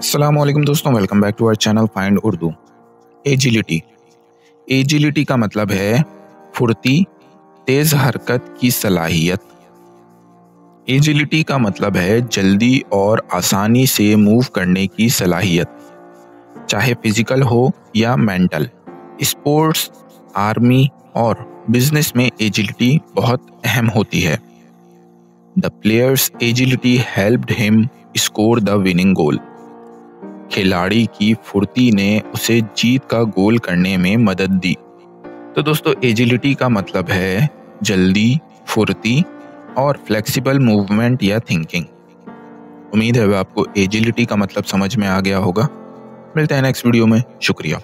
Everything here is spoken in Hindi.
अस्सलाम वालेकुम दोस्तों, welcome back to our channel find Urdu. Agility agility का मतलब है फुर्ती, तेज हरकत की सलाहियत। एजिलिटी का मतलब है जल्दी और आसानी से मूव करने की सलाहियत, चाहे फिजिकल हो या मेंटल। स्पोर्ट्स, आर्मी और बिजनेस में एजिलिटी बहुत अहम होती है। The players agility helped him score the winning गोल। खिलाड़ी की फुर्ती ने उसे जीत का गोल करने में मदद दी। तो दोस्तों, एजिलिटी का मतलब है जल्दी, फुर्ती और फ्लेक्सिबल मूवमेंट या थिंकिंग। उम्मीद है आपको एजिलिटी का मतलब समझ में आ गया होगा। मिलते हैं नेक्स्ट वीडियो में। शुक्रिया।